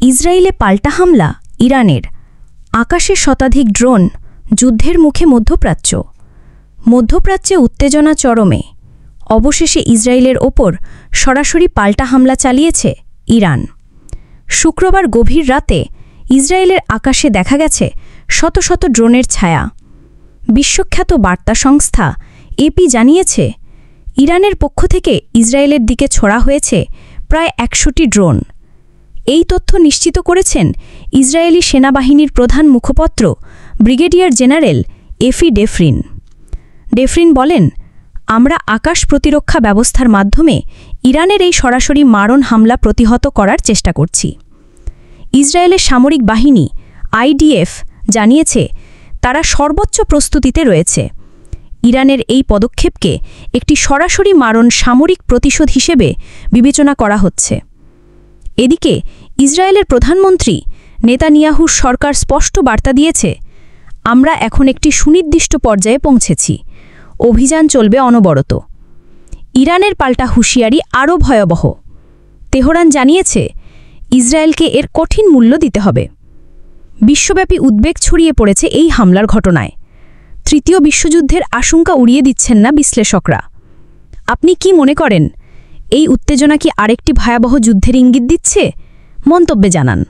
ইসরায়েলে পাল্টা হামলা ইরানের, আকাশে শতাধিক ড্রোন, যুদ্ধের মুখে মধ্যপ্রাচ্যে উত্তেজনা চরমে। অবশেষে ইসরায়েলের ওপর সরাসরি পাল্টা হামলা চালিয়েছে ইরান। শুক্রবার গভীর রাতে ইসরায়েলের আকাশে দেখা গেছে শত শত ড্রোনের ছায়া। বিশ্বখ্যাত বার্তা সংস্থা এপি জানিয়েছে, ইরানের পক্ষ থেকে ইসরায়েলের দিকে ছোড়া হয়েছে প্রায় ১০০টি ড্রোন। এই তথ্য নিশ্চিত করেছেন ইসরায়েলি সেনাবাহিনীর প্রধান মুখপাত্র ব্রিগেডিয়ার জেনারেল এফি ডেফরিন। ডেফরিন বলেন, আমরা আকাশ প্রতিরক্ষা ব্যবস্থার মাধ্যমে ইরানের এই সরাসরি মারণ হামলা প্রতিহত করার চেষ্টা করছি। ইসরায়েলের সামরিক বাহিনী আইডিএফ জানিয়েছে, তারা সর্বোচ্চ প্রস্তুতিতে রয়েছে। ইরানের এই পদক্ষেপকে একটি সরাসরি মারণ সামরিক প্রতিশোধ হিসেবে বিবেচনা করা হচ্ছে। এদিকে ইসরায়েলের প্রধানমন্ত্রী নেতানিয়াহুর সরকার স্পষ্ট বার্তা দিয়েছে, আমরা এখন একটি সুনির্দিষ্ট পর্যায়ে পৌঁছেছি, অভিযান চলবে অনবরত। ইরানের পাল্টা হুঁশিয়ারি আরও ভয়াবহ। তেহরান জানিয়েছে, ইসরায়েলকে এর কঠিন মূল্য দিতে হবে। বিশ্বব্যাপী উদ্বেগ ছড়িয়ে পড়েছে এই হামলার ঘটনায়। তৃতীয় বিশ্বযুদ্ধের আশঙ্কা উড়িয়ে দিচ্ছেন না বিশ্লেষকরা। আপনি কি মনে করেন, এই উত্তেজনা কি আরেকটি ভয়াবহ যুদ্ধের ইঙ্গিত দিচ্ছে? মন্তব্যে জানান।